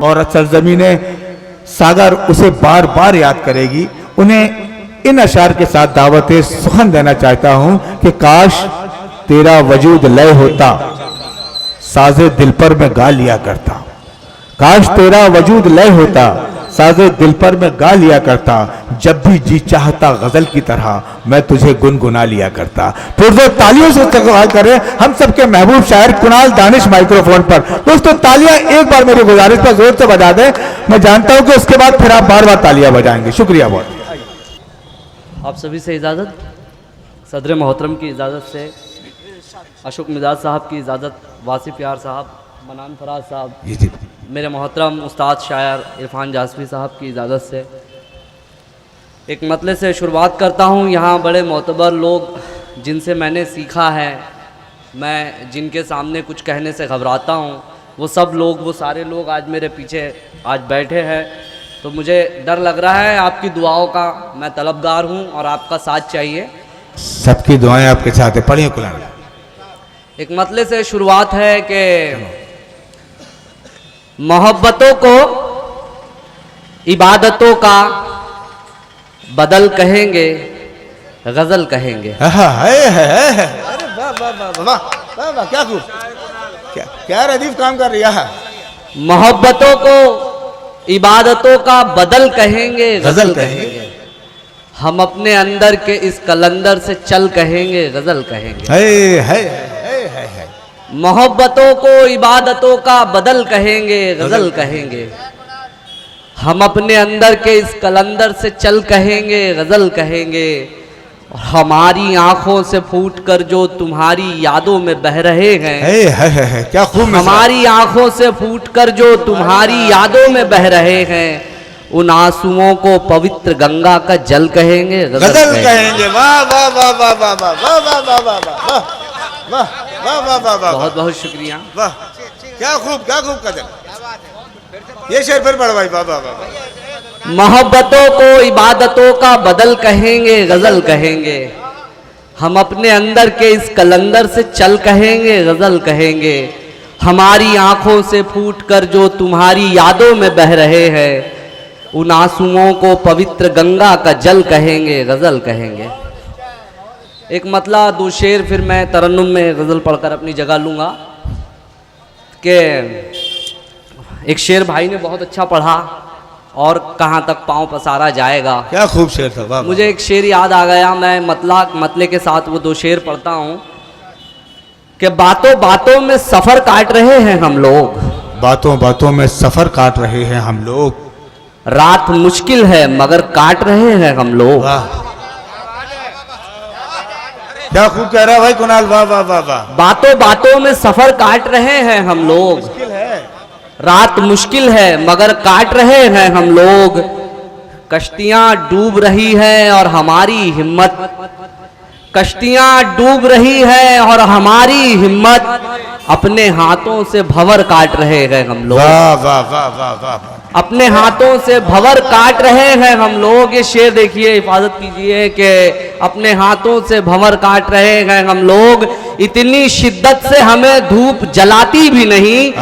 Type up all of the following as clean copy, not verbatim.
और सरजमीन सागर उसे बार बार याद करेगी। उन्हें इन अशार के साथ दावत सुखन देना चाहता हूं कि काश तेरा वजूद लय होता, साजे दिल पर मैं गा लिया करता। काश तेरा वजूद लय होता, साजे दिल पर मैं गा लिया करता। जब भी जी चाहता गजल की तरह मैं तुझे गुनगुना लिया करता। फिर जो तालियों से इस्तकबाल करें हम सबके महबूब शायर कुणाल दानिश माइक्रोफोन पर। दोस्तों तालियां एक बार मेरी गुजारिश पर जोर से बजा दें। मैं जानता हूं कि उसके बाद फिर आप बार बार तालियां बजाएंगे। शुक्रिया बहुत। आप सभी से इजाज़त, सदर मोहतरम की इजाज़त से, अशोक मिजाज साहब की इजाज़त, वासिफ यार साहब, मनान फराज साहब, मेरे मोहतरम उस्ताद शायर इरफान जासवी साहब की इजाज़त से एक मतले से शुरुआत करता हूँ। यहाँ बड़े मोतबर लोग जिनसे मैंने सीखा है, मैं जिनके सामने कुछ कहने से घबराता हूँ, वो सब लोग, वो सारे लोग आज मेरे पीछे आज बैठे हैं। तो मुझे डर लग रहा है, आपकी दुआओं का मैं तलबगार हूँ और आपका साथ चाहिए। सबकी दुआएं आपके साथ है। पढ़िए कुरान। एक मतले से शुरुआत है कि मोहब्बतों को इबादतों का बदल कहेंगे, गजल कहेंगे। अरे वाह वाह वाह वाह वाह वाह, क्या खूब, क्या रदीफ काम कर रही है। मोहब्बतों को इबादतों का बदल कहेंगे, गजल कहेंगे। हम अपने अंदर के इस कलंदर से चल कहेंगे, गजल कहेंगे। मोहब्बतों को इबादतों का बदल कहेंगे, गजल कहेंगे। हम अपने अंदर के इस कलंदर से चल कहेंगे, गजल कहेंगे। और हमारी आंखों से फूट कर जो तुम्हारी यादों में बह रहे हैं, क्या खूब। हमारी आंखों से फूट कर जो तुम्हारी यादों में बह रहे हैं, उन आंसुओं को पवित्र गंगा का जल कहेंगे, गजल कहेंगे। वाह वाह वाह वाह वाह वाह वाह वाह वाह वाह वाह वाह वाह वाह वाह वाह, बहुत बहुत शुक्रिया। वाह, क्या खूब गजल। ये शेर फिर पढ़ भाई। वाह वाह वाह। मोहब्बतों को इबादतों का बदल कहेंगे, गजल कहेंगे। हम अपने अंदर के इस कलंदर से चल कहेंगे, गजल कहेंगे। हमारी आंखों से फूट कर जो तुम्हारी यादों में बह रहे हैं, उन आंसुओं को पवित्र गंगा का जल कहेंगे, गजल कहेंगे। एक मतला दो शेर, फिर मैं तरन्नुम में गज़ल पढ़कर अपनी जगह लूँगा। कि एक शेर भाई ने बहुत अच्छा पढ़ा, और कहाँ तक पाँव पसारा जाएगा। क्या खूब शेर था। वाह। मुझे एक शेर याद आ गया, मैं मतले के साथ वो दो शेर पढ़ता हूँ। कि बातों बातों में सफ़र काट रहे हैं हम लोग, बातों बातों में सफ़र काट रहे हैं हम लोग। रात मुश्किल है मगर काट रहे हैं हम लोग। क्या खूब कह रहा है भाई कुणाल। वाह वाह वाह वाह। बातों बातों में सफर काट रहे हैं हम लोग, मुश्किल है, रात मुश्किल है मगर काट रहे हैं हम लोग। कश्तियां डूब रही है और हमारी हिम्मत, कश्तियां डूब रही है और हमारी हिम्मत, अपने हाथों से भंवर काट रहे हैं हम लोग। वाह वाह वाह वाह वाह। अपने हाथों से भंवर काट रहे हैं हम लोग। ये शेर देखिए, हिफाजत कीजिए कि अपने हाथों से भंवर काट रहे हैं हम लोग। इतनी शिद्दत से हमें धूप जलाती भी नहीं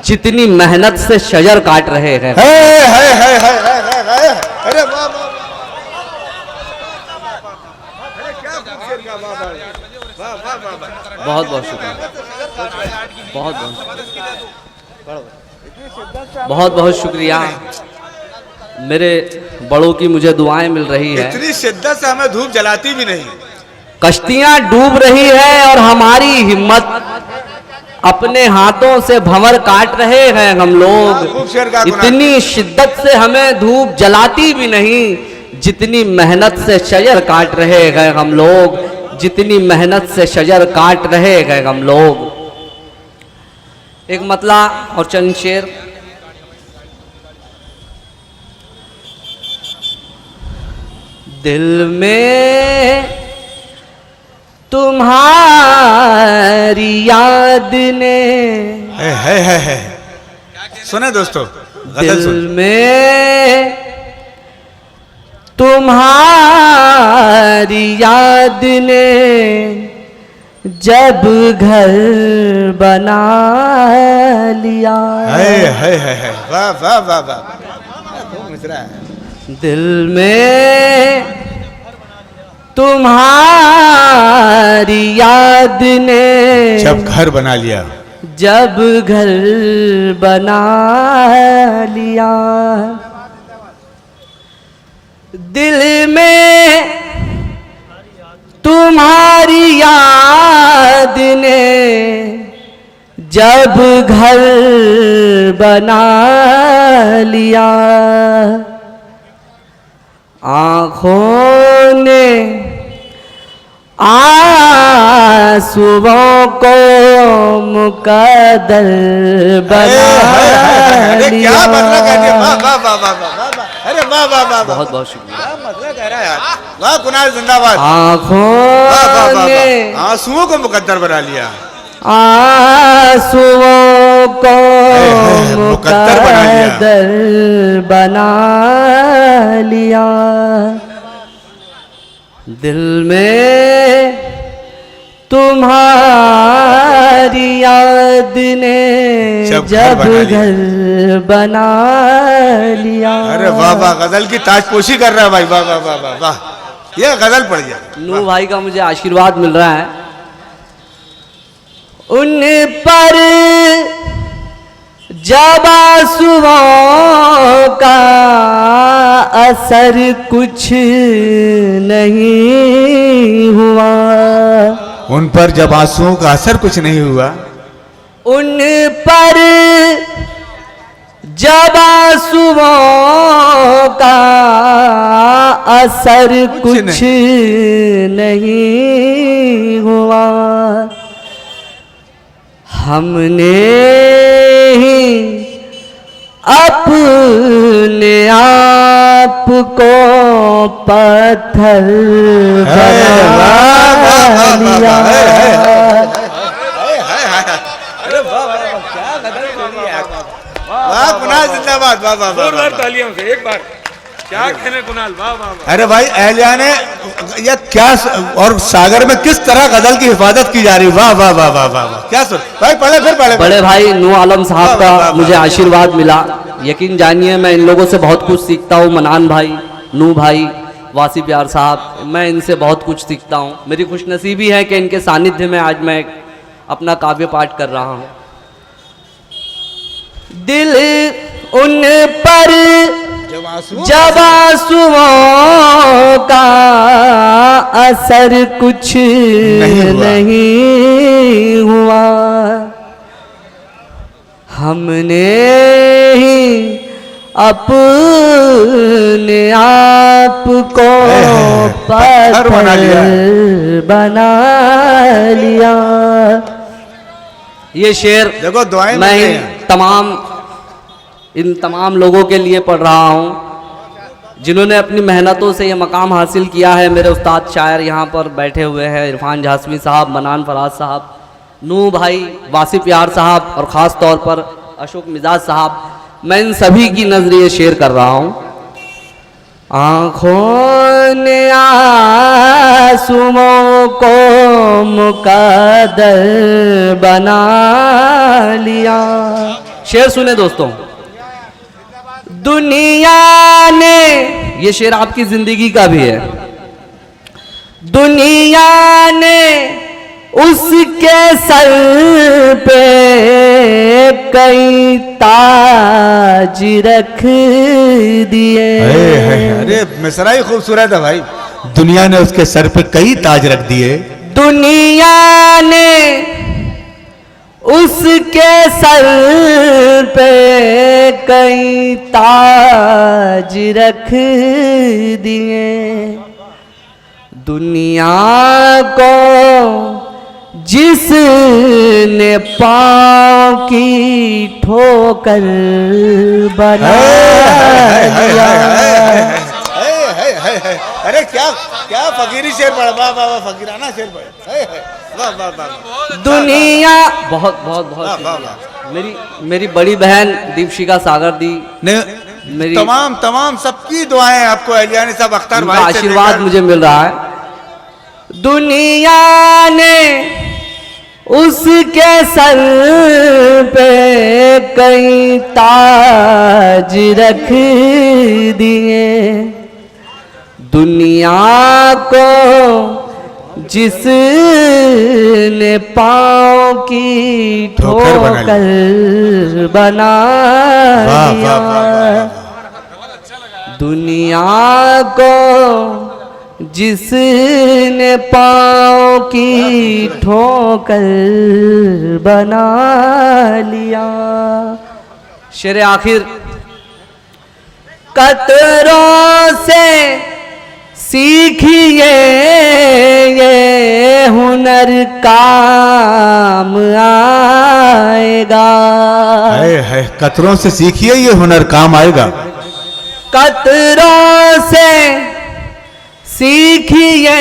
जितनी मेहनत से शजर काट रहे हैं। अरे वाह वाह, बहुत बहुत शुक्रिया, बहुत बहुत शुक्रिया। मेरे बड़ों की मुझे दुआएं मिल रही है। इतनी शिद्दत से हमें धूप जलाती भी नहीं। कश्तियां डूब रही है और हमारी हिम्मत, अपने हाथों से भंवर काट रहे हैं हम लोग। इतनी शिद्दत से हमें धूप जलाती भी नहीं जितनी मेहनत से शजर काट रहे हैं हम लोग, जितनी मेहनत से शजर काट रहे हैं हम लोग। एक मतला और चंद शेर। दिल में तुम्हारी याद ने, है। सुने दोस्तों, दिल में तुम्हारी याद ने जब घर बना लिया। है वाह वाह वाह वाह, खूब मिसरा है। दिल में तुम्हारी याद ने जब घर बना लिया, जब घर बना लिया। दिल में तुम्हारी याद ने जब घर बना लिया। आँखों ने आंसुओं को मुकद्दर बना लिया। क्या मतलब है? वाह वाह वाह वाह वाह, अरे वाह वाह वाह, बहुत बहुत शुक्रिया। क्या मतलब कह रहा है यार, वाह कुणाल जिंदाबाद। आँखों ने आंसुओं को मुकद्दर बना लिया, आंसुओं को मुकद्दर बना लिया। मुकद्दर बना लिया। दिल में तुम्हारी याद ने जब जब घर बना घर बना लिया। अरे वाह वाह, गजल की ताजपोशी कर रहा है भाई, वाह वाह वाह वाह वाह, ये गजल पड़ गया। नू भाई का मुझे आशीर्वाद मिल रहा है। उन पर जब आंसुओं का असर कुछ नहीं हुआ। उन पर जब आंसुओं का असर कुछ नहीं हुआ, उन पर जब आंसुओं का असर कुछ नहीं हुआ। हमने ही अपने आप को पत्थर बना लिया। अरे वाह वाह, क्या गजल बोली है। वाह कुणाल जिंदाबाद, वाह वाह वाह, तालियों से एक बार क्या कहने कुणाल, वाह वाह वाह। अरे भाई अहलिया ने ये क्या, और सागर में किस तरह गजल की हिफाजत की जा रही है, वाह वाह वाह वाह वाह वाह, क्या सुन भाई, पढ़े फिर पढ़े। बड़े भाई नू आलम साहब वाह, वाह, वाह, का मुझे आशीर्वाद मिला। यकीन जानिए मैं इन लोगों से बहुत कुछ सीखता हूँ। मनान भाई, नू भाई, वासी प्यार साहब, मैं इनसे बहुत कुछ सीखता हूँ। मेरी खुशनसीबी है कि इनके सानिध्य में आज मैं अपना काव्य पाठ कर रहा हूँ। दिल उन पर जब आंसुओं का असर कुछ नहीं हुआ। हमने ही अपने आप को पत्थर बना लिया। ये शेर देखो दुआएं मैं मिल रही इन तमाम लोगों के लिए पढ़ रहा हूँ जिन्होंने अपनी मेहनतों से ये मकाम हासिल किया है। मेरे उस्ताद शायर यहाँ पर बैठे हुए हैं, इरफान जासमी साहब, मनान फराज साहब, नू भाई, वासी प्यार साहब और ख़ास तौर पर अशोक मिजाज साहब। मैं इन सभी की नजरिए शेयर कर रहा हूँ। आँखों ने आंसुओं को मुकद्दर बना लिया। शेर सुने दोस्तों। दुनिया ने, ये शेर आपकी जिंदगी का भी है। दुनिया ने उसके सर पे कई ताज रख दिए। अरे मिसरा ही खूबसूरत है भाई। दुनिया ने उसके सर पे कई ताज रख दिए। दुनिया ने उसके सर पे कई ताज रख दिए। दुनिया को जिसने पाँव की ठोकर बना दिया। अरे क्या क्या फकीरी शेर पढ़ा, वाह वाह वाह, फकीराना शेर पढ़ा, वाह वाह वाह। दुनिया बहुत बहुत बहुत मेरी बड़ी बहन दीपशिका सागर दी ने मेरी तमाम सबकी दुआएं आपको अहलिया ने सब अख्तर उनका भाई से आशीर्वाद लेकर- मुझे मिल रहा है। दुनिया ने उसके सर पे कई ताज रख दिए, दुनिया को जिसने पाँव की ठोकर बना दिया, दुनिया को जिसने पाँव की ठोकर बना लिया। शेर आखिर, कतरों से सीखिए ये हुनर काम आएगा। है कतरों से सीखिए ये हुनर काम आएगा। कतरों से सीखिए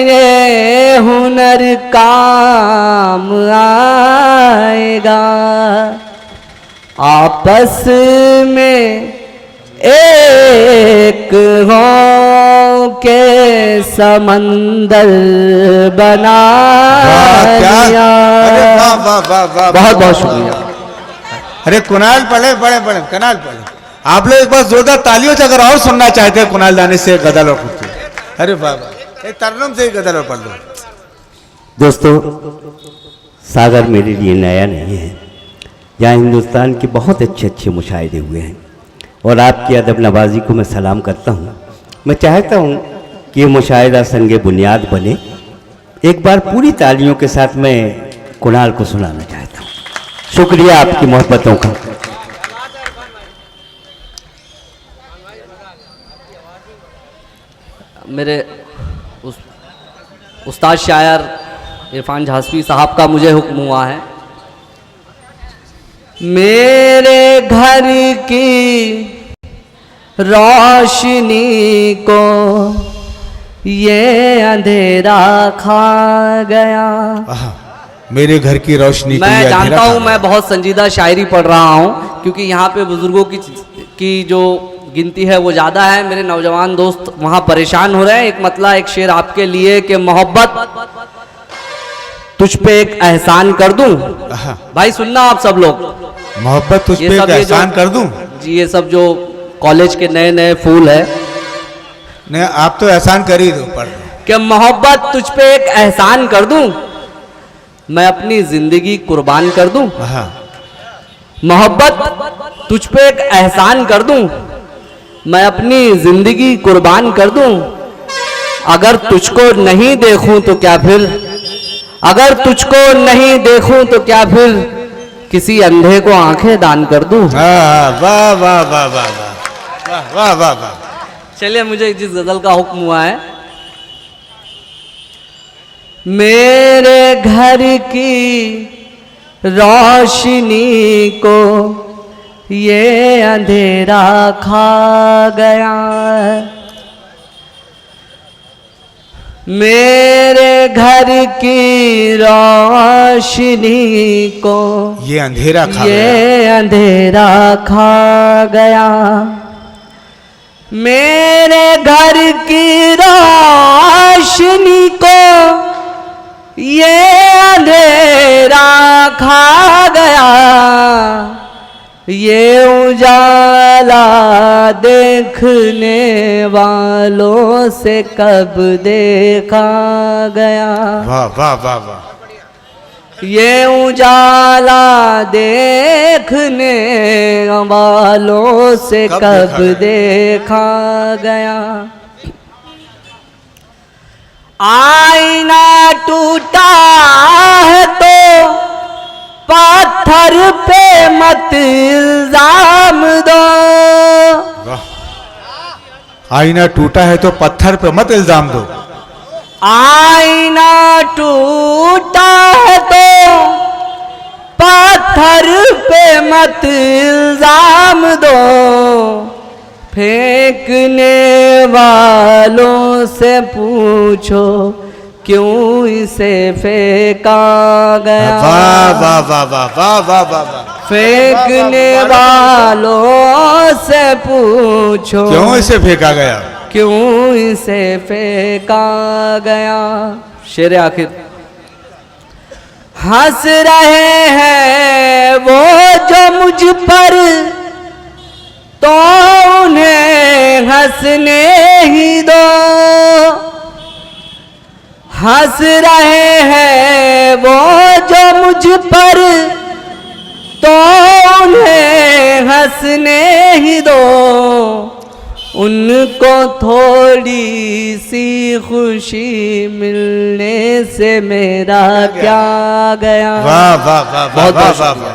ये हुनर काम आएगा। आपस में एक हो के समंदर बना दिया। बहुत बहुत शुक्रिया। अरे कुणाल पढ़े पढ़े पढ़े कुणाल पढ़े। आप लोग एक बार जोरदार तालियों से अगर और सुनना चाहते हैं कुणाल दानिश से गजल और कुछ, अरे बाबा एक तरन्नुम से ही गजल और पढ़ लो। दोस्तों, सागर मेरे लिए नया नहीं है। यहाँ हिंदुस्तान के बहुत अच्छे अच्छे मुशाहिदे हुए हैं और आपकी अदब नवाजी को मैं सलाम करता हूँ। मैं चाहता हूँ कि ये मुशाहिदा संगे बुनियाद बने। एक बार पूरी तालियों के साथ मैं कुणाल को सुनाना चाहता हूँ। शुक्रिया आपकी मोहब्बतों का। मेरे उस्ताद शायर इरफान झांसवी साहब का मुझे हुक्म हुआ है, मेरे घर की रोशनी को ये अंधेरा खा गया। मेरे घर की रोशनी को मैं ये जानता अंधेरा हूँ मैं बहुत संजीदा शायरी पढ़ रहा हूँ, क्योंकि यहाँ पे बुजुर्गों की जो गिनती है वो ज़्यादा है। मेरे नौजवान दोस्त वहाँ परेशान हो रहे हैं। एक मतला एक शेर आपके लिए कि मोहब्बत तुझ पे एक एहसान कर दूं। भाई सुनना आप सब लोग, मोहब्बत तुझ पे एक एहसान कर दूं। जी ये सब जो कॉलेज के नए नए फूल है, नहीं आप तो एहसान कर ही दो। पढ़ कि मोहब्बत तुझ पे एक एहसान कर दूं, मैं अपनी जिंदगी कुर्बान कर दूं। मोहब्बत तुझ पे एक एहसान कर दूं, मैं अपनी जिंदगी कुर्बान कर दूं। अगर तुझको नहीं देखूं तो क्या फिर, अगर तुझको नहीं देखूं तो क्या फिर किसी अंधे को आंखें दान कर दूं। वाह वाह वाह वाह वाह वाह वाह वाह। चलिए मुझे जिस गजल का हुक्म हुआ है, मेरे घर की रोशनी को ये अंधेरा खा गया। मेरे घर की रोशनी को ये अंधेरा खा ये अंधेरा खा गया। मेरे घर की रोशनी को ये अंधेरा खा गया। ये उजाला देखने वालों से कब देखा गया। वाह वाह वाह वाह। ये उजाला देखने वालों से कब देखा गया। आईना टूटा है तो पत्थर पे मत इल्जाम दो। आईना टूटा है तो पत्थर पे मत इल्जाम दो। आईना टूटा है तो पत्थर पे मत इल्जाम दो। फेंकने वालों से पूछो क्यों इसे फेंका गया। वाह वाह वाह वाह वाह वाह वाह वाह। फेंकने वालों से पूछो क्यों इसे फेंका गया। क्यों इसे फेंका गया। शेर आखिर, हंस रहे हैं वो जो मुझ पर, तो उन्हें हंसने ही दो। हंस रहे हैं वो जो मुझ पर, तो उन्हें हंसने ही दो। उनको थोड़ी सी खुशी मिलने से मेरा क्या गया। वाह वाह वाह वाह वाह वाह।